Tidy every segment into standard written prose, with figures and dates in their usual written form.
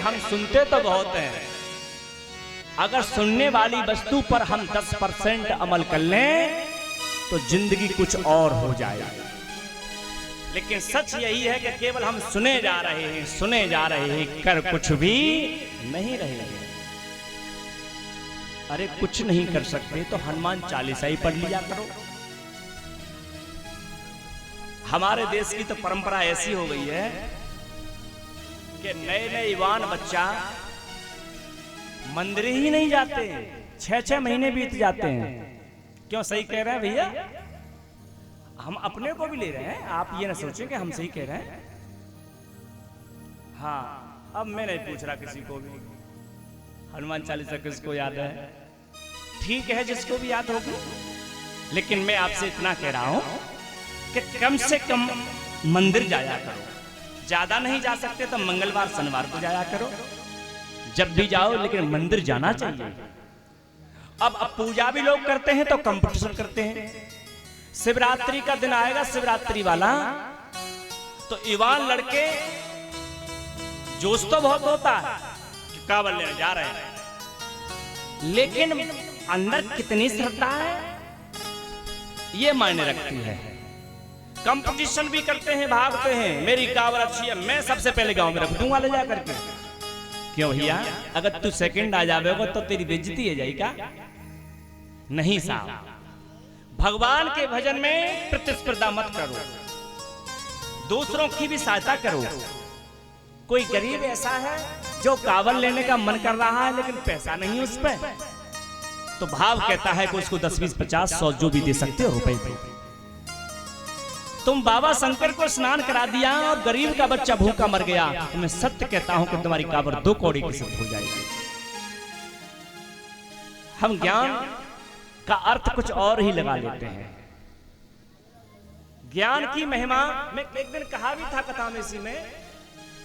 हम सुनते तो बहुत हैं, अगर सुनने वाली वस्तु पर हम 10% अमल कर लें तो जिंदगी कुछ और हो जाए। लेकिन सच यही है कि केवल हम सुने जा रहे हैं, सुने जा रहे हैं, कर कुछ भी नहीं रहे हैं। अरे कुछ नहीं कर सकते तो हनुमान चालीसा ही पढ़ लिया करो। हमारे देश की तो परंपरा ऐसी हो गई है कि नए नए युवान बच्चा मंदिर ही नहीं जाते हैं, 6-6 महीने बीत जाते हैं। क्यों? सही कह रहे हैं भैया, हम अपने को भी ले रहे हैं, आप ये ना सोचें कि हम सही कह रहे हैं। हाँ, अब मैं नहीं पूछ रहा किसी को भी हनुमान चालीसा किसको याद है, ठीक है जिसको भी याद होगी। लेकिन मैं आपसे इतना कह रहा हूं कि कम से कम मंदिर जाया करो। ज्यादा नहीं जा सकते तो मंगलवार शनिवार को जाया करो, जब भी जाओ, लेकिन मंदिर जाना चाहिए। अब पूजा भी लोग करते हैं तो कंपटीशन करते हैं। शिवरात्रि का दिन आएगा, शिवरात्रि वाला, तो युवान लड़के जोश तो बहुत होता है कि कांवड़ लेने जा रहे हैं, लेकिन अंदर कितनी श्रद्धा है ये मायने रखती है। कंपटीशन भी करते हैं, भागते हैं, मेरी कांवड़ अच्छी है, मैं सबसे पहले गांव में रख दूंगा ले जा करके। क्यों भैया, अगर तू सेकंड आ जाएगा तो तेरी बेइज्जती हो जाएगी क्या? नहीं साहब, भगवान के भजन में प्रतिस्पर्धा मत करो, दूसरों की भी सहायता करो। कोई गरीब ऐसा है जो कांवड़ लेने का मन कर रहा है लेकिन पैसा नहीं उस पर, तो भाव कहता है कि उसको 10, 20, 50, 100 जो भी दे सकते हो रुपए पे। तुम बाबा शंकर को स्नान करा दिया और गरीब का बच्चा भूखा मर गया, तो मैं सत्य कहता हूं कि तुम्हारी कांवड़ 2 कौड़ी की सिद्ध हो जाएगी। हम ज्ञान का अर्थ कुछ और ही लगा लेते हैं। ज्ञान की महिमा में एक दिन कहा भी था कथा में, इसी में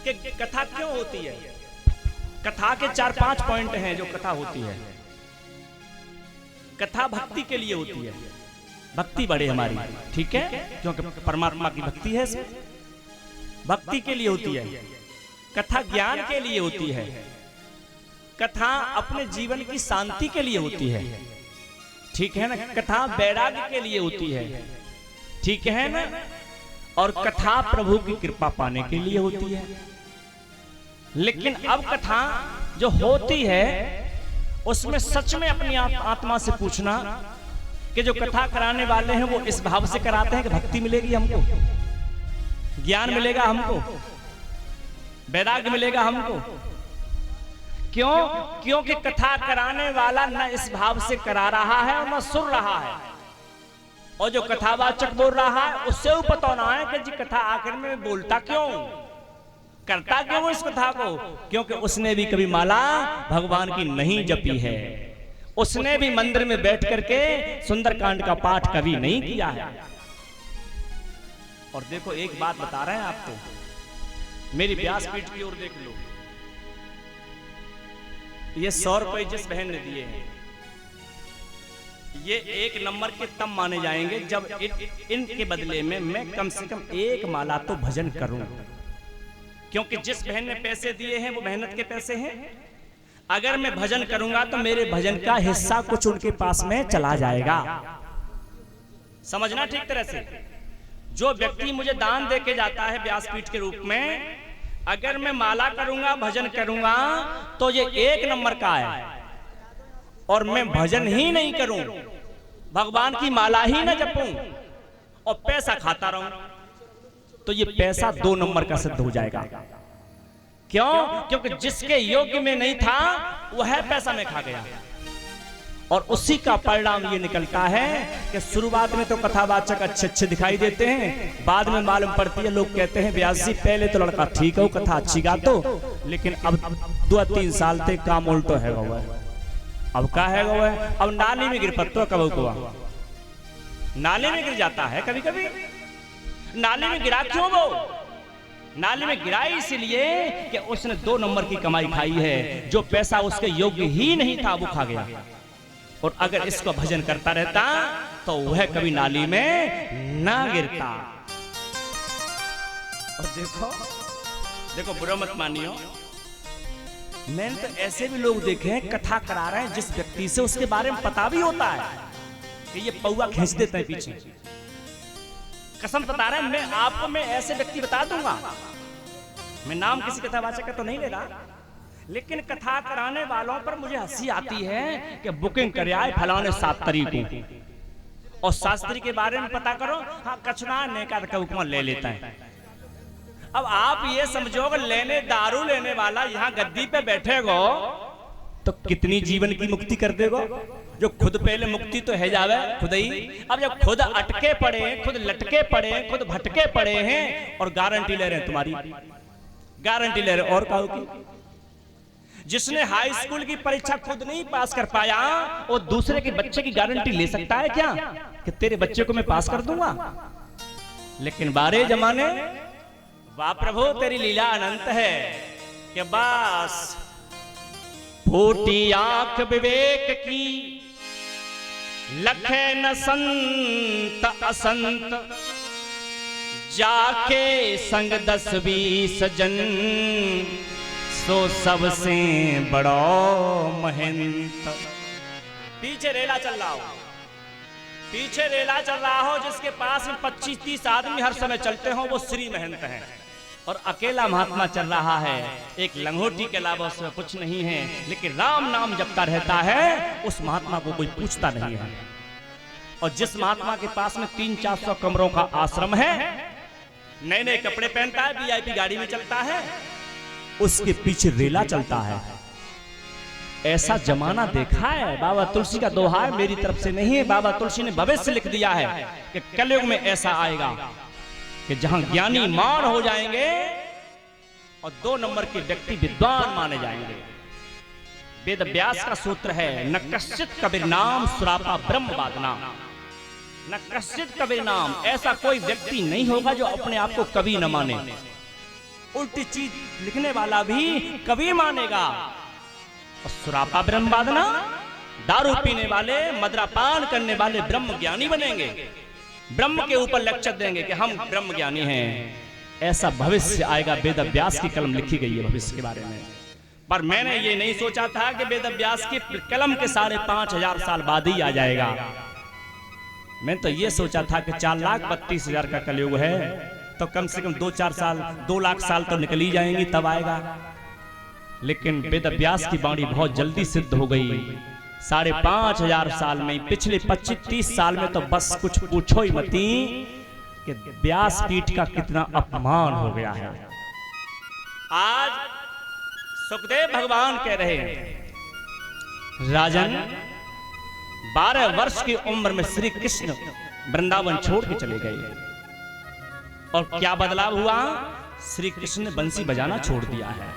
कि कथा क्यों होती है। कथा के 4-5 पॉइंट हैं जो कथा होती है। कथा भक्ति के लिए होती है, भक्ति बढ़े हमारी, ठीक है, क्योंकि परमात्मा की भक्ति है, भक्ति के लिए होती है। कथा ज्ञान के लिए होती है, कथा अपने जीवन की शांति के लिए होती है, ठीक है ना। कथा वैराग्य के लिए होती है, ठीक है ना। और कथा प्रभु की कृपा पाने के लिए होती है। लेकिन अब कथा जो होती है उसमें सच में अपनी आत्मा से पूछना कि जो कथा कराने वाले हैं वो इस भाव से कराते हैं कि भक्ति मिलेगी हमको, ज्ञान मिलेगा हमको, वैराग्य मिलेगा हमको। क्यों? क्योंकि कथा कराने वाला न इस भाव से करा रहा है और न सुन रहा है, और जो कथावाचक बोल रहा है उससे पता ना है कि जी कथा आखिर में बोलता क्यों, करता क्यों वो इस कथा को। क्योंकि उसने भी कभी माला भगवान की नहीं जपी है, उसने भी मंदिर में बैठ करके सुंदरकांड का पाठ कभी नहीं किया है। और देखो एक बात बता रहे हैं आपको, मेरी व्यासपीठ की ओर देख लो, ये 100 रुपए जिस बहन ने दिए हैं, ये 1 नंबर के तब माने जाएंगे जब इनके बदले में मैं कम से कम 1 माला तो भजन करूं। क्योंकि जिस बहन ने पैसे दिए हैं वो मेहनत के पैसे हैं। अगर मैं भजन करूंगा तो मेरे भजन का हिस्सा कुछ उनके पास में चला जाएगा, समझना ठीक तरह से। जो व्यक्ति मुझे दान देके जाता है व्यासपीठ के रूप में, अगर मैं माला करूंगा, भजन करूंगा तो ये 1 नंबर का है। और मैं भजन ही नहीं करूं, भगवान की माला ही ना जपूं और पैसा खाता रहूं, तो ये पैसा 2 नंबर का सिद्ध हो जाएगा। क्यों? क्योंकि जिसके योग्य में नहीं था वह पैसा में खा गया। और उसी का परिणाम ये निकलता है कि शुरुआत में तो कथावाचक अच्छे दिखाई देते हैं, बाद में मालूम पड़ती है, लोग कहते हैं व्यास जी पहले तो लड़का ठीक हो, कथा अच्छी गातो, लेकिन अब 2-3 साल तक काम उल्टो है वो। अब क्या है वो, अब नाली में गिर पत्तो कब को, नाली में गिर जाता है कभी कभी। नाली में गिरा क्यों? वो नाली में गिरा इसलिए कि उसने 2 नंबर की कमाई खाई है, जो पैसा उसके योग्य ही नहीं था वो खा गया। और अगर इसको भजन करता रहता तो वह कभी नाली में ना गिरता। और देखो देखो, बुरा मत मानियो, मैंने तो ऐसे भी लोग देखे हैं कथा करा रहे हैं जिस व्यक्ति से उसके बारे में पता भी होता है कि ये पौआ खींच देते हैं पीछे, कसम बता रहे हैं। मैं ऐसे व्यक्ति बता दूंगा, मैं नाम किसी कथावाचक का तो नहीं ले रहा, लेकिन कथा कराने वालों पर मुझे हंसी आती है कि बुकिंग कर आए फलाने 7 तारीख को, और शास्त्री के बारे में पता करो, हाँ कछुआ नेका का ले लेता है। अब आप ये समझो कि दारू लेने वाला यहाँ गद्दी पे बैठेगो तो कितनी जीवन की मुक्ति कर देगो, जो खुद पहले मुक्ति तो है जावे खुद ही। अब जब खुद अटके पड़े, खुद लटके पड़े, खुद भटके पड़े हैं और गारंटी ले रहे हैं, तुम्हारी गारंटी ले रहे, और कहो कि जिसने हाई स्कूल की परीक्षा खुद नहीं पास कर पाया वो दूसरे के बच्चे की गारंटी ले सकता है क्या कि तेरे बच्चे को मैं पास कर दूंगा? लेकिन बारे जमाने, वाह प्रभु तेरी लीला अनंत है कि बस फूटी आंख विवेक की, लखे न संत असंत, जाके संग 10-20 जन, सो सबसे बड़ो महंत। पीछे रेला चल रहा हो, पीछे रेला चल रहा हो, जिसके पास में 25-30 आदमी हर समय चलते हो वो श्री महंत है, और अकेला महात्मा चल रहा है, एक लंगोटी के अलावा उसमें कुछ नहीं है, लेकिन राम नाम जपता रहता है, उस महात्मा को कोई पूछता नहीं है। और जिस महात्मा के पास में 300-400 कमरों का आश्रम है, नए नए कपड़े पहनता है, वीआईपी गाड़ी में चलता है, उसके पीछे रेला चलता है। ऐसा जमाना देखा है। बाबा तुलसी का दोहा है, मेरी तरफ से नहीं है, बाबा तुलसी ने भविष्य लिख दिया है कि कलयुग में ऐसा आएगा कि जहां ज्ञानी मान हो जाएंगे और 2 नंबर के व्यक्ति विद्वान माने जाएंगे। वेद व्यास का सूत्र है, न कश्चित कबीर नाम सुरापा ब्रह्म वादना, न कश्चित कबीर नाम, ऐसा कोई व्यक्ति नहीं होगा जो अपने आप को कवि न माने। उल्टी चीज लिखने वाला भी कवि मानेगा। और सुरापा ब्रह्म वादना, दारू पीने वाले, मदरापान करने वाले ब्रह्म ज्ञानी बनेंगे, ब्रह्म के ऊपर लेक्चर देंगे कि हम ब्रह्म ज्ञानी हैं। ऐसा भविष्य आएगा। वेद व्यास की कलम लिखी गई है भविष्य के बारे में। पर मैंने ये नहीं सोचा था कि वेद व्यास की कलम के 5,500 साल बाद ही आ जाएगा। मैं तो ये सोचा था कि 4,32,000 का कलयुग है, तो कम से कम 2-4 साल, 2 लाख साल तो निकल ही जाएंगी, तब आएगा। लेकिन वेद व्यास की वाणी बहुत जल्दी सिद्ध हो गई। 5,500 साल में, पिछले 25-30 साल में तो बस कुछ पूछो ही मती कि व्यास पीठ का कितना अपमान हो गया है। आज सुखदेव भगवान कह रहे हैं, राजन 12 वर्ष की उम्र में श्री कृष्ण वृंदावन छोड़ के चले गए, और क्या बदलाव हुआ? श्री कृष्ण ने बंसी बजाना छोड़ दिया है।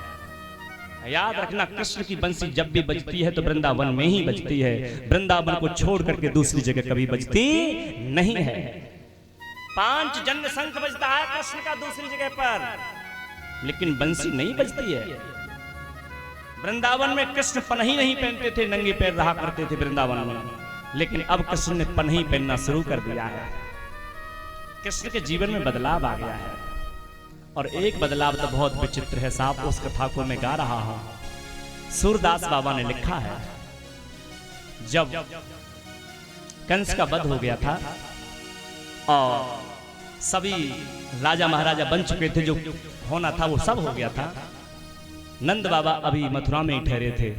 याद रखना, कृष्ण की बंसी जब भी बजती है तो वृंदावन में ही बजती है, वृंदावन को छोड़ करके दूसरी जगह कभी बजती नहीं है। 5 जन्म शंख बजता है कृष्ण का दूसरी जगह पर, लेकिन बंसी नहीं बजती है। वृंदावन में कृष्ण पनही नहीं पहनते थे, नंगे पैर रहा करते थे वृंदावन में, लेकिन अब कृष्ण ने पनही पहनना शुरू कर दिया है। कृष्ण के जीवन में बदलाव आ गया है, और एक बदलाव तो बहुत विचित्र है साहब, उस कथा को मैं गा रहा हूं। सूरदास बाबा ने लिखा है, जब कंस का वध हो गया था और सभी राजा महाराजा बन चुके थे, जो होना था वो सब हो गया था, नंद बाबा अभी मथुरा में ही ठहरे थे।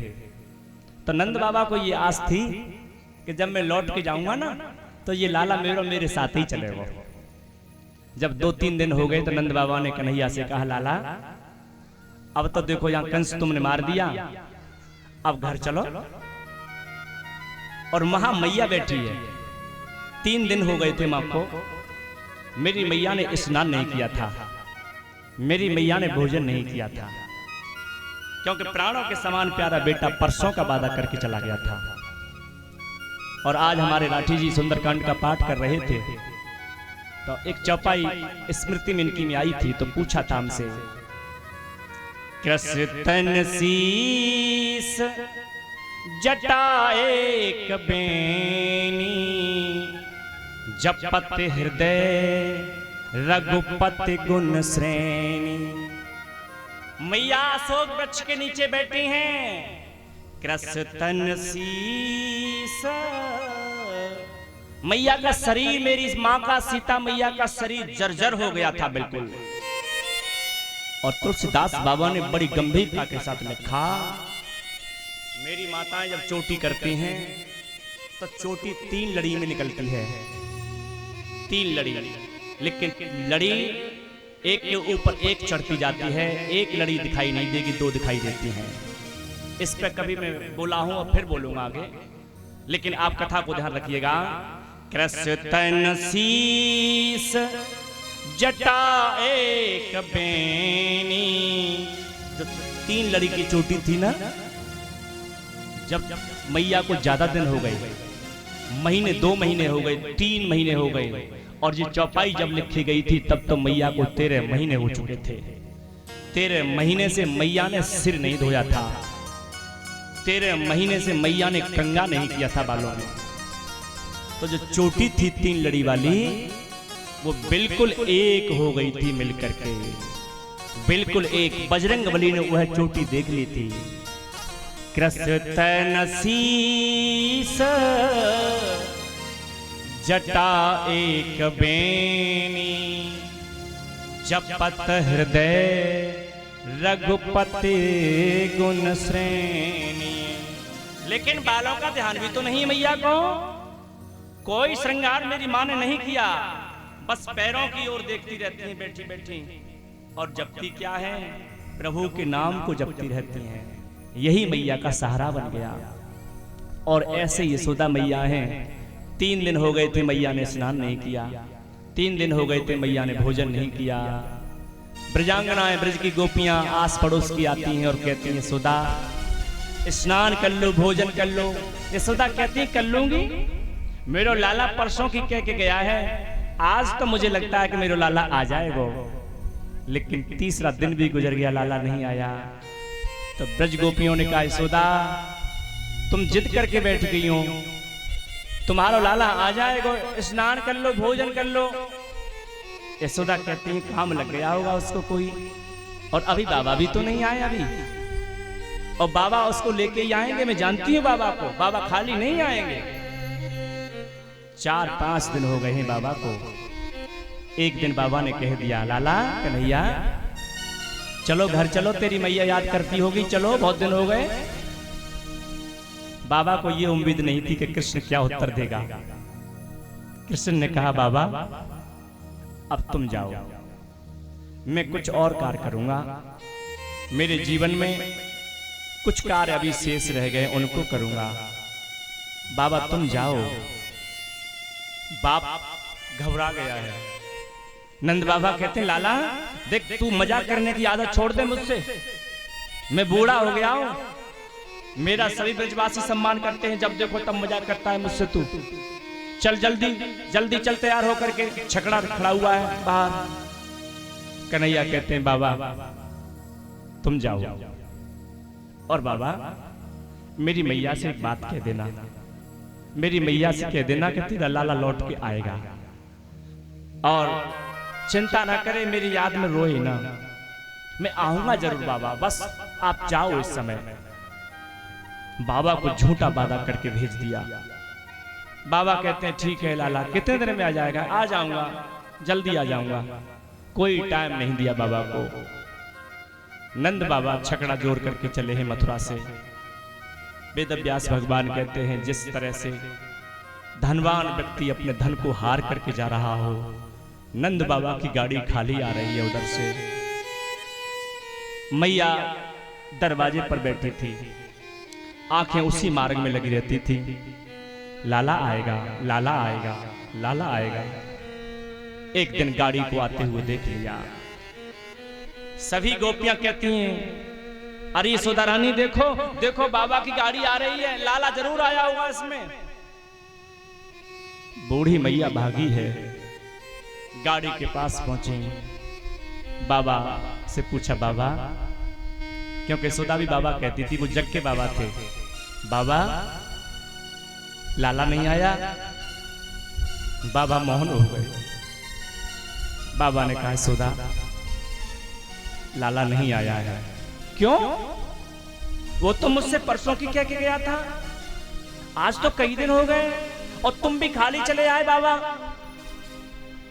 तो नंद बाबा को ये आस थी कि जब मैं लौट के जाऊंगा ना, तो ये लाला मेरे साथ ही चलेगा। जब 2-3 दिन हो गए तो नंद बाबा ने कन्हैया से कहा, लाला अब तो देखो यहाँ कंस तुमने मार दिया, अब घर चलो। और महा मैया बैठी है, 3 दिन हो गए थे मां को, मेरी मैया ने स्नान नहीं किया था, मेरी मैया ने भोजन नहीं किया था, क्योंकि प्राणों के समान प्यारा बेटा परसों का वादा करके चला गया था। और आज हमारे लाठी जी सुंदरकांड का पाठ कर रहे थे, तो एक चौपाई स्मृति में इनकी में आई थी, तो पूछा था हमसे, कृष्ण शीस जटाए कबेनी, जपत हृदय रघुपति गुण श्रेणी। मैया अशोक वृक्ष के नीचे बैठी हैं। कृष्ण शीस, मैया का शरीर, मेरी माँ का, सीता मैया का शरीर जर्जर हो गया था बिल्कुल। और तुलसीदास बाबा ने बड़ी गंभीरता के साथ लिखा, मेरी माताएं जब चोटी करती हैं तो चोटी 3 लड़ी में निकलती है, 3 लड़ी, लेकिन लड़ी एक के ऊपर एक चढ़ती जाती है, एक लड़ी दिखाई नहीं देगी, 2 दिखाई देती हैं। इस पे कभी मैं बोला हूं और फिर बोलूंगा आगे, लेकिन आप कथा को ध्यान रखिएगा। कृष्ण शीस जटा एक बेनी, जो 3 लड़ी की चोटी थी ना, जब मैया को ज्यादा दिन हो गए, महीने 2 महीने हो गए, 3 महीने हो गए, और ये चौपाई जब लिखी गई थी तब तो मैया को 13 महीने हो चुके थे। 13 महीने से मैया ने सिर नहीं धोया था, 13 महीने से मैया ने कंघा नहीं किया था बालों में। तो जो चोटी थी 3 लड़ी वाली, वो बिल्कुल एक हो गई थी मिलकर के, बिल्कुल एक। बजरंगबली ने वह चोटी देख ली थी। कृष्ण शीस जटा एक बेनी, जपत हृदय रघुपति गुण श्रेणी। लेकिन बालों का ध्यान भी तो नहीं मैया को, कोई श्रृंगार मेरी मां ने नहीं किया, बस पैरों की ओर देखती रहती हैं बैठी बैठी, और जपती क्या है, प्रभु के नाम को जपती रहती हैं। यही मैया का सहारा बन गया। और ऐसे यशोदा मैया हैं, 3 दिन हो गए थे मैया ने स्नान नहीं किया, 3 दिन हो गए थे मैया ने भोजन नहीं किया। ब्रजांगनाएं, ब्रज की गोपियां आस पड़ोस की आती हैं और कहती हैं, यशोदा स्नान कर लो, भोजन कर लो। यशोदा कहती कर लूंगी, मेरो लाला परसों की कह के गया है, आज तो मुझे लगता है कि मेरो लाला आ जाएगा। लेकिन तीसरा दिन भी गुजर गया, लाला नहीं आया। तो ब्रज गोपियों ने कहा, यशोदा तुम जिद करके बैठ गई हो, तुम्हारा लाला आ जाएगा, स्नान कर लो, भोजन कर लो। यशोदा कहती है, काम लग गया होगा उसको कोई, और अभी बाबा भी तो नहीं आए अभी, और बाबा उसको लेके ही आएंगे, मैं जानती हूँ बाबा को, बाबा खाली नहीं आएंगे। 4-5 दिन हो गए हैं बाबा को। एक दिन बाबा ने कह दिया, लाला कन्हैया चलो घर चलो, तेरी मैया याद करती होगी, चलो बहुत दिन हो गए। बाबा को ये उम्मीद नहीं थी कि कृष्ण क्या उत्तर देगा। कृष्ण ने कहा, बाबा अब तुम जाओ, मैं कुछ और कार्य करूंगा, मेरे जीवन में कुछ कार्य अभी शेष रह गए, उनको करूंगा। बाबा तुम जाओ। बाप घबरा गया है। नंद बाबा कहते हैं, लाला देख तू मजाक करने की आदत छोड़ दे मुझसे, मैं बूढ़ा हो गया हूं, मेरा सभी ब्रजवासी सम्मान करते हैं, जब देखो तब मजाक करता है मुझसे तू। चल जल्दी जल्दी चल, तैयार होकर के, छकड़ा खड़ा हुआ है बाहर। कन्हैया कहते हैं, बाबा तुम जाओ, और बाबा मेरी मैया से एक बात कह देना, मेरी मैया से कह देना कि तेरा लाला लौट के आएगा, और चिंता ना करे, मेरी याद में रोए ना, मैं आऊंगा जरूर बाबा, बस आप जाओ इस समय। बाबा को झूठा वादा करके भेज दिया। बाबा कहते हैं, ठीक है लाला, कितने देर में आ जाएगा? आ जाऊंगा, जल्दी आ जाऊंगा। कोई टाइम नहीं दिया बाबा को। नंद बाबा छकड़ा जोड़ करके चले हैं मथुरा से। वेद व्यास भगवान कहते हैं, जिस तरह से धनवान व्यक्ति अपने धन को हार करके जा रहा हो, नंद बाबा की गाड़ी खाली आ रही है उधर से। मैया दरवाजे पर बैठी थी, आंखें उसी मार्ग में लगी रहती थी, लाला आएगा, लाला आएगा, लाला आएगा। एक दिन गाड़ी को आते हुए देख लिया। सभी गोपियां कहती हैं, अरे यशोदा रानी देखो देखो, बाबा की गाड़ी आ रही है, लाला जरूर आया होगा इसमें। बूढ़ी मैया भागी है, गाड़ी के पास पहुंची, बाबा से पूछा, बाबा, क्योंकि यशोदा भी बाबा कहती थी, वो जग के बाबा थे, बाबा लाला नहीं आया? बाबा मौन हो गए। बाबा ने कहा, यशोदा लाला नहीं आया है। क्यों? वो तो मुझसे परसों की कह के गया था, आज तो कई दिन हो गए और तुम भी खाली चले आए बाबा।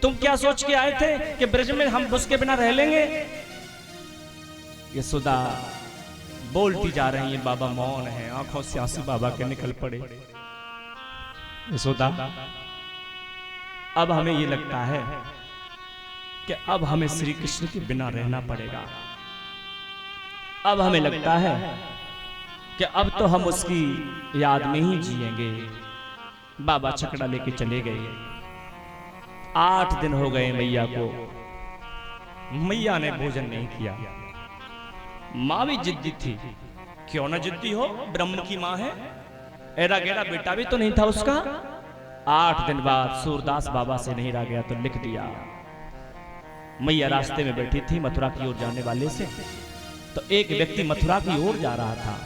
तुम क्या सोच के आए थे कि ब्रज में हम उसके बिना रह लेंगे? यशोदा बोलती जा रही है, बाबा मौन है, आंखों से आंसू बाबा के निकल पड़े। यशोदा अब हमें ये लगता है कि अब हमें श्री कृष्ण के बिना रहना पड़ेगा। अब हमें लगता है कि अब तो हम उसकी याद में ही जिएंगे। बाबा छकड़ा लेके चले गए। 8 दिन हो गए मैया को, मैया ने भोजन नहीं किया। माँ भी जिद्दी थी, क्यों ना जिद्दी हो, ब्रह्म की माँ है, एरा गेरा बेटा भी तो नहीं था उसका। 8 दिन बाद सूरदास बाबा से नहीं रह गया तो लिख दिया। मैया रास्ते में बैठी थी मथुरा की ओर जाने वाले से, तो एक व्यक्ति मथुरा की ओर जा रहा था,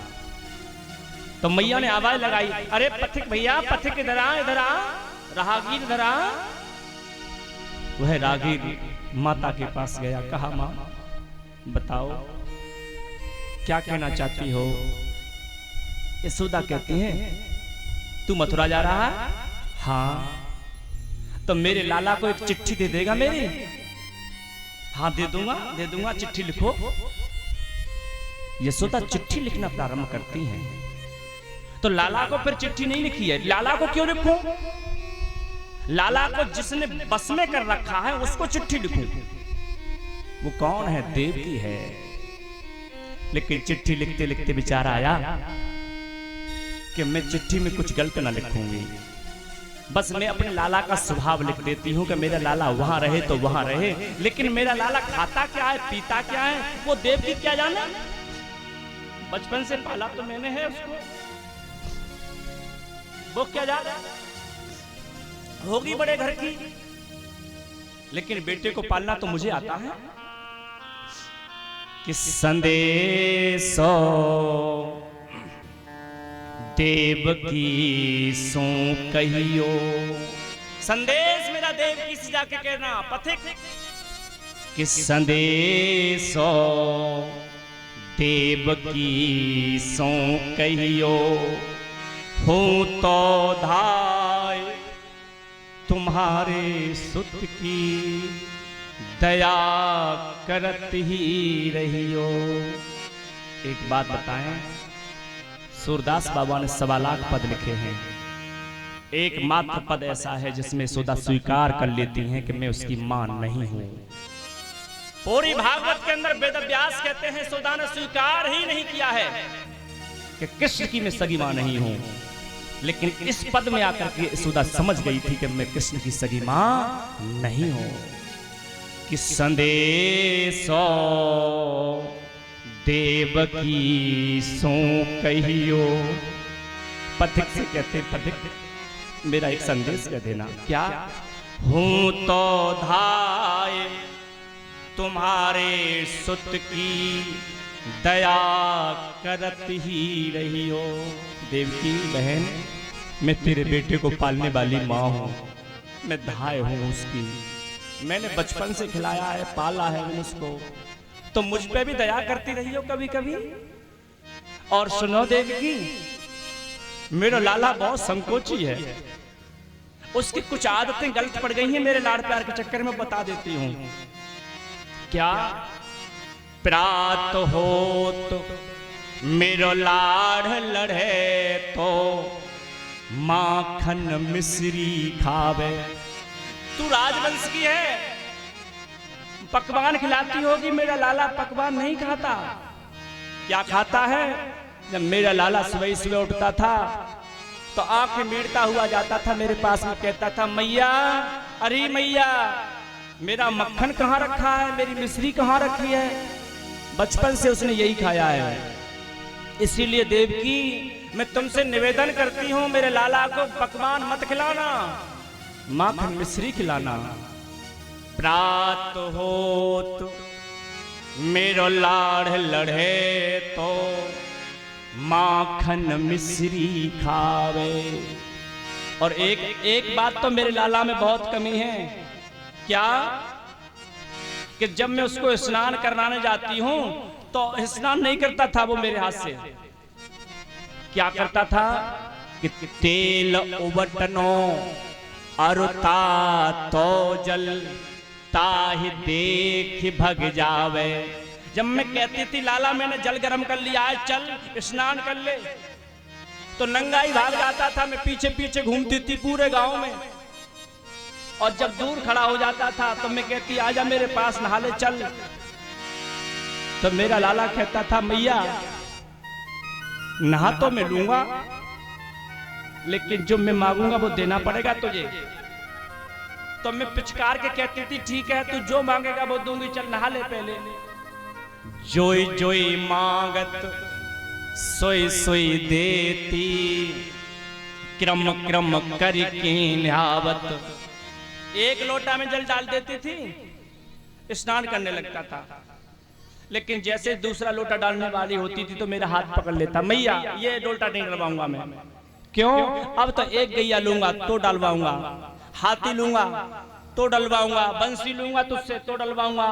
तो मैया ने आवाज लगाई, अरे पथिक भैया, पथिक इधर आ, इधर आ, राहगीर इधर आ। वह राहगीर माता के पास गया, कहा माँ बताओ क्या कहना चाहती हो? यशोदा कहती है तू मथुरा जा रहा है? हाँ। तो मेरे लाला को एक चिट्ठी दे देगा मेरी? हाँ दे दूंगा, चिट्ठी लिखो। यशोदा चिट्ठी लिखना प्रारंभ करती हैं। तो लाला को फिर चिट्ठी नहीं लिखी है। लाला को क्यों लिखूं? लाला को जिसने बस में कर रखा है उसको चिट्ठी लिखूं? वो कौन है? देवकी है। लेकिन चिट्ठी लिखते लिखते विचार आया कि मैं चिट्ठी में कुछ गलत ना लिखूंगी, बस मैं अपने लाला का स्वभाव लिख देती हूँ कि मेरा लाला वहां रहे तो वहां रहे, लेकिन मेरा लाला खाता क्या है, पीता क्या है, वो देवकी क्या जाने। बचपन से पाला तो मैंने है उसको, वो क्या जाने। होगी बड़े घर की, लेकिन बेटे को पालना तो मुझे आता है। कि संदेशो देवकी सो कहियो, संदेश मेरा देवकी से जाके कहना पथिक। कि संदेशो देवकी सो कहियो, हूँ तो धाय तुम्हारे सुत की, दया करत ही रहियो। एक बात बताएं, सूरदास बाबा ने 1.25 लाख पद लिखे हैं। एकमात्र पद ऐसा है जिसमें यशोदा स्वीकार कर लेती हैं कि मैं उसकी मां नहीं हूं। पूरी भागवत के अंदर वेद व्यास कहते हैं यशोदा ने स्वीकार ही नहीं किया है कि कृष्ण की मैं सगी मां नहीं हूं, लेकिन इस पद में आकर के यशोदा समझ गई थी कि मैं कृष्ण की सगी मां नहीं हूं। कि संदेशो देवकी सो कहियो, पथिक से कहते पथिक मेरा एक संदेश कह देना। क्या? हूँ तो धाय तुम्हारे सुत की, दया करत ही रहियो। देवकी बहन, मैं तेरे बेटे को पालने वाली माँ हूँ, मैं धाय हूँ उसकी, मैंने बचपन से खिलाया है, पाला है मैंने उसको, तो मुझ पे भी दया करती रही हो कभी कभी। और सुनो देवकी, मेरा लाला बहुत संकोची है, उसकी कुछ आदतें गलत पड़ गई हैं मेरे लाड़ प्यार के चक्कर में, बता देती हूँ। क्या? प्रात हो तो मेरो लाड़ लड़े तो, माखन मिश्री खावे। तू राजवंश की है, पकवान खिलाती होगी, मेरा लाला पकवान नहीं खाता। क्या खाता है? जब मेरा लाला सुबह सुबह उठता था तो आंखें मीड़ता हुआ जाता था मेरे पास में, कहता था मैया, अरे मैया मेरा मक्खन कहाँ रखा है, मेरी मिश्री कहाँ रखी है। बचपन से उसने यही खाया है। इसीलिए देवकी मैं तुमसे निवेदन करती हूँ, मेरे लाला को पकवान मत खिलाना, माखन मिश्री खिलाना। प्रात होत मेरो लाड़ लड़े तो, माखन मिश्री खावे। और एक बात तो मेरे लाला में बहुत कमी है। क्या? कि कि जब मैं उसको स्नान कराने जाती हूं तो स्नान नहीं करता था वो मेरे हाथ से। क्या करता था कि तेल उबटनो अरुता तो जल ताहि देख भग जावे। जब मैं कहती थी लाला मैंने जल गर्म कर लिया है चल स्नान कर ले, तो नंगा ही भाग जाता था। मैं पीछे पीछे घूमती थी पूरे गांव में, और जब दूर खड़ा हो जाता था तो मैं कहती आजा मेरे पास नहा ले चल। तो मेरा लाला कहता था मैया नहा तो मैं लूंगा लेकिन जो मैं मांगूंगा वो देना पड़ेगा तुझे। तो मैं पिचकार के कहती थी ठीक है तू जो मांगेगा वो दूंगी, चल नहा ले पहले। जोई जोई मांगत सोई सोई देती, क्रम क्रम करके न्यावत। एक लोटा में जल डाल देती थी, स्नान करने लगता था, लेकिन जैसे दूसरा लोटा डालने वाली होती थी तो मेरा हाथ पकड़ लेता, मैया ये लोटा नहीं डलवाऊंगा मैं। क्यों? अब तो एक गैया लूंगा तो डलवाऊंगा, हाथी लूंगा तो डलवाऊंगा, बंसी लूंगा तुझसे तो डलवाऊंगा।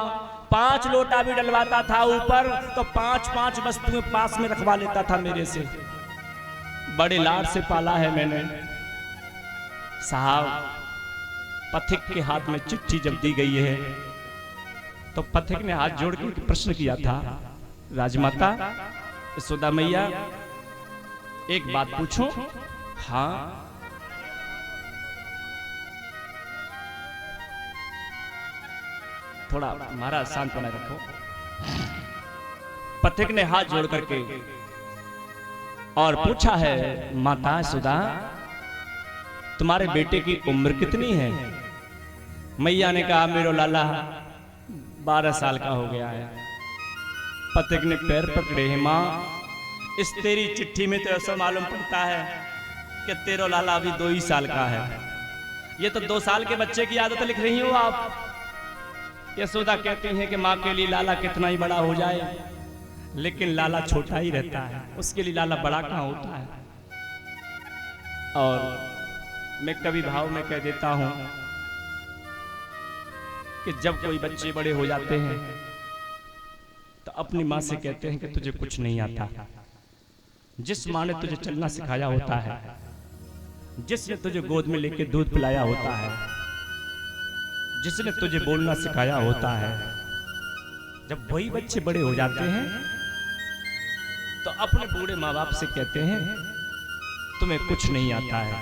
5 लोटा भी डलवाता था ऊपर तो 5-5 वस्तुएं पास में रखवा लेता था मेरे से। बड़े लाड से पाला है मैंने। साहब पथिक के हाथ में चिट्ठी जब दी गई है तो पथिक ने हाथ जोड़ के प्रश्न किया था, राजमाता यशोदा मैया एक बात पूछूं? हाँ। थोड़ा महाराज शांत बनाए रखो। पथिक ने हाथ जोड़ करके और पूछा है, माता यशोदा तुम्हारे बेटे की उम्र कितनी है? मैया ने कहा मेरो लाला 12 साल का हो गया है। पथिक ने पैर पकड़े हैं, माँ इस तेरी चिट्ठी में तो ऐसा मालूम पड़ता है कि तेरा लाला अभी 2 ही साल का है। ये तो 2 साल के बच्चे की आदत लिख रही हो आप। यशोदा कहती हैं कि माँ के लिए लाला कितना ही बड़ा हो जाए लेकिन लाला छोटा ही रहता है, उसके लिए लाला बड़ा कहाँ होता है। और मैं कभी भाव में कह देता हूं कि जब कोई बच्चे बड़े हो जाते हैं तो अपनी माँ से कहते हैं कि तुझे कुछ नहीं आता। जिस माँ ने तुझे चलना सिखाया होता है, जिसने तुझे गोद में लेके दूध पिलाया होता है, जिसने तुझे बोलना सिखाया होता है, जब वही बच्चे बड़े हो जाते हैं तो अपने बूढ़े माँ बाप से कहते हैं तुम्हें कुछ नहीं आता है।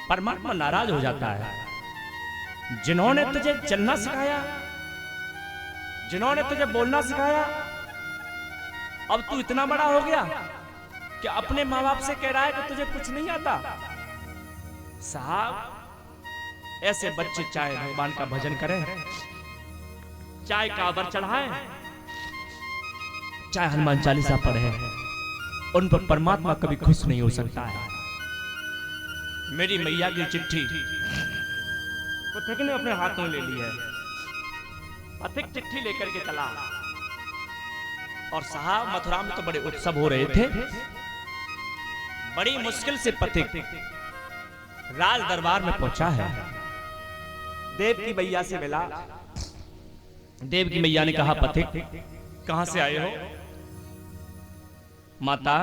परमात्मा नाराज हो जाता है। जिन्होंने तुझे चलना सिखाया, जिन्होंने तुझे बोलना सिखाया, अब तू इतना बड़ा हो गया कि अपने माँ बाप से कह रहा है कि तुझे कुछ नहीं आता। साहब ऐसे बच्चे चाहे भगवान का भजन करें, चाहे काबर चढ़ाएं, चाहे हनुमान चालीसा पढ़े, उन पर परमात्मा कभी खुश नहीं हो सकता है। मेरी मैया की चिट्ठी पथिक ने अपने हाथों में ले ली है। पथिक चिट्ठी लेकर के चला और साहब मथुरा में तो बड़े उत्सव हो रहे थे। बड़ी मुश्किल से पथिक राज दरबार में पहुंचा है। देव की मैया से मिला। देव की मैया ने कहा पथिक कहां से आए हो? माता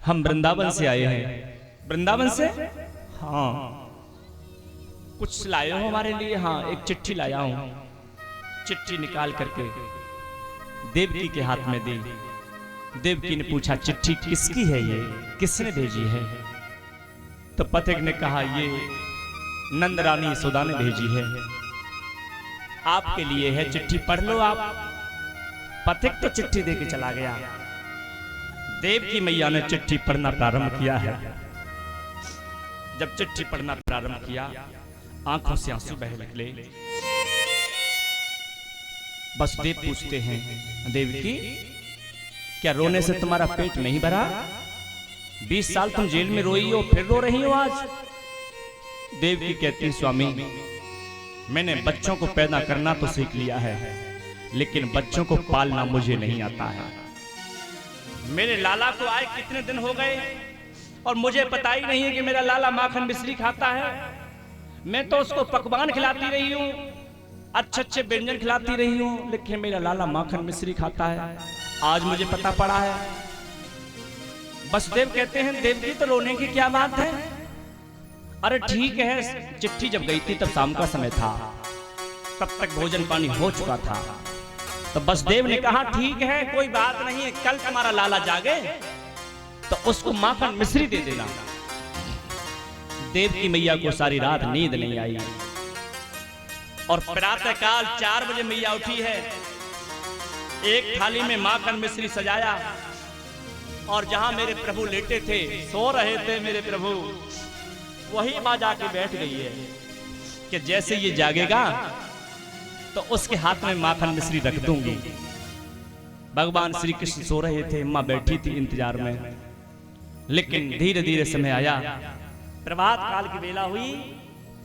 हम वृंदावन से आए हैं। वृंदावन से? हाँ। कुछ लाए हो हमारे लिए? हाँ एक चिट्ठी लाया हूं। चिट्ठी निकाल करके देवकी के हाथ में दी। देवकी ने पूछा चिट्ठी किसकी है, ये किसने भेजी है? तो पथिक ने कहा ये नंद रानी यशोदा ने भेजी है, आपके लिए है, चिट्ठी पढ़ लो आप। पथिक तो चिट्ठी देके चला गया। देव की मैया ने चिट्ठी पढ़ना प्रारंभ किया है। जब चिट्ठी पढ़ना प्रारंभ किया आंखों से आंसू बह निकले। वसुदेव पूछते हैं देवकी क्या रोने से तुम्हारा पेट नहीं भरा? 20 साल तुम जेल में रोई हो फिर रो रही हो आज? देवकी कहती स्वामी मैंने बच्चों को पैदा करना तो सीख लिया है लेकिन बच्चों को पालना मुझे नहीं आता है। मेरे लाला को आए कितने दिन हो गए और मुझे पता ही नहीं है कि मेरा लाला माखन मिश्री खाता है। मैं तो उसको पकवान खिलाती रही हूं, अच्छे अच्छे व्यंजन खिलाती रही हूँ, लेकिन मेरा लाला माखन मिश्री खाता है। आज मुझे पता पड़ा है। वसुदेव कहते हैं देवकी तो रोने की क्या बात है? अरे ठीक है, चिट्ठी जब गई थी तब शाम का समय था, तब तक भोजन पानी हो चुका था। तो वसुदेव ने कहा ठीक है कोई बात नहीं है, कल तुम्हारा लाला जागे तो उसको माखन मिश्री दे देना। देव की मैया को सारी रात नींद नहीं आई और प्रातःकाल 4 बजे मैया उठी है। एक थाली में माखन मिश्री सजाया और जहां मेरे प्रभु लेटे थे, सो रहे थे मेरे प्रभु, वही मां जाके बैठ गई है कि जैसे ये जागेगा तो उसके हाथ में माखन मिश्री रख दूंगी। भगवान श्री कृष्ण सो रहे थे, मां बैठी थी इंतजार में। लेकिन धीरे धीरे समय आया, प्रभात काल की बेला हुई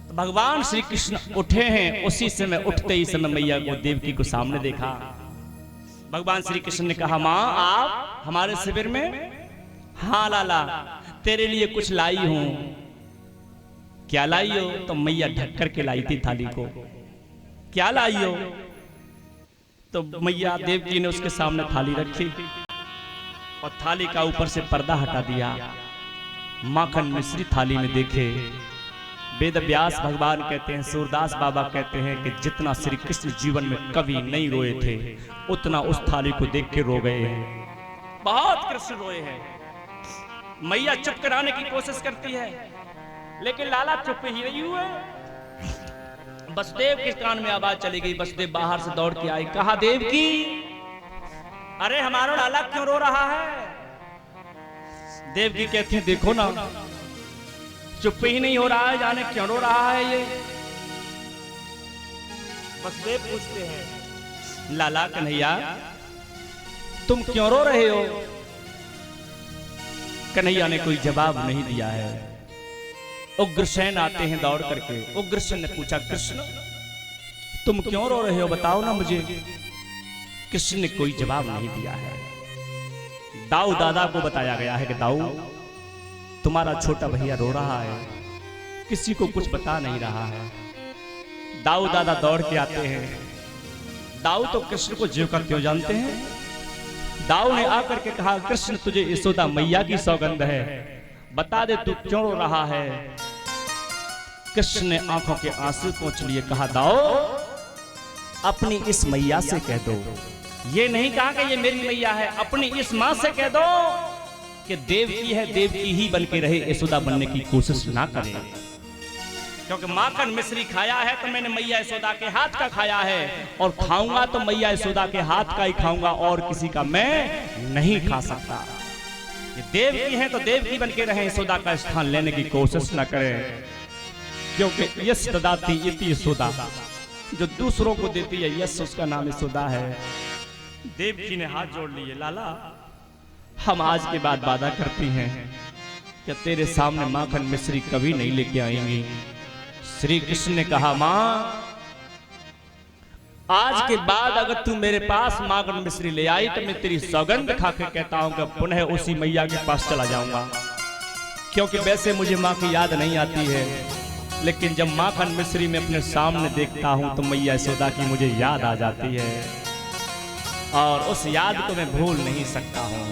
तो भगवान श्री कृष्ण उठे हैं। उसी समय उठते ही समय मैया को देवकी को सामने देखा। भगवान श्री कृष्ण ने कहा मां आप हमारे शिविर में? हाँ लाला, तेरे लिए कुछ लाई हूं। क्या लाई हो? तो मैया ढक कर के लाई थी थाली को। क्या लाई हो? तो मैया देवकी ने उसके सामने थाली रखी और थाली का ऊपर से पर्दा हटा दिया। माखन मिश्री थाली में देखे। वेद व्यास भगवान कहते हैं, सूरदास बाबा कहते हैं कि जितना श्री कृष्ण जीवन में कभी नहीं रोए थे, उतना उस थाली को देख के रो गए हैं। बहुत कृष्ण रोए हैं। मैया चुप कराने की कोशिश करती है, लेकिन लाला चुप ही नहीं हुए। वसुदेव के कान में आवाज चली गई। वसुदेव बाहर से दौड़ के आई, कहा देवकी अरे हमारा लाला क्यों रो रहा है? देवकी कहती है देखो ना, चुप ही नहीं हो रहा है, जाने क्यों रो रहा है ये। वसुदेव पूछते हैं लाला कन्हैया तुम क्यों रो रहे हो? कन्हैया ने कोई जवाब नहीं दिया है। उग्रसेन आते हैं दौड़ करके। उग्रसेन ने पूछा कृष्ण तुम क्यों रो रहे हो, बताओ ना मुझे। कृष्ण ने कोई जवाब नहीं दिया है। दाऊ दादा को बताया गया है कि दाऊ तुम्हारा छोटा भैया रो रहा है, किसी को कुछ बता नहीं रहा है। दाऊ दादा दौड़ के आते हैं। दाऊ तो कृष्ण को जीव कर क्यों जानते हैं। दाऊ ने आकर के कहा कृष्ण तुझे यशोदा मैया की सौगंध है, बता दे तू क्यों रो रहा है। कृष्ण ने आंखों के आंसू पोंछ लिए, कहा दाऊ अपनी इस मैया से कह दो, ये नहीं कहा कि ये मेरी मैया है, अपनी इस मां से कह दो कि देवकी है, देवकी ही बन के रहे, यशोदा बनने की कोशिश ना करे। क्योंकि माखन मिश्री खाया है तो मैंने मैया यशोदा के हाथ का खाया है, और खाऊंगा तो मैया यशोदा के हाथ का ही खाऊंगा, और किसी का मैं नहीं खा सकता। ये देवकी है तो देवकी बन के रहे, यशोदा का स्थान लेने की कोशिश ना करें। क्योंकि यश ददाती इति यशोदा, जो दूसरों को देती है यश उसका नाम यशोदा है। देवकी ने हाथ जोड़ लिए, लाला हम आज के बाद वादा करती हैं कि तेरे सामने माखन मिश्री कभी नहीं लेके आएंगी। श्री कृष्ण ने कहा मां आज के बाद अगर तू मेरे पास माखन मिश्री ले आई तो मैं तेरी सौगंध खा के कहता हूं कि पुनः उसी मैया के पास चला जाऊंगा। क्योंकि वैसे मुझे मां की याद नहीं आती है, लेकिन जब माखन मिश्री में अपने सामने देखता हूं तो मैया यशोदा की मुझे याद आ जाती है, और उस याद को मैं भूल नहीं सकता हूं।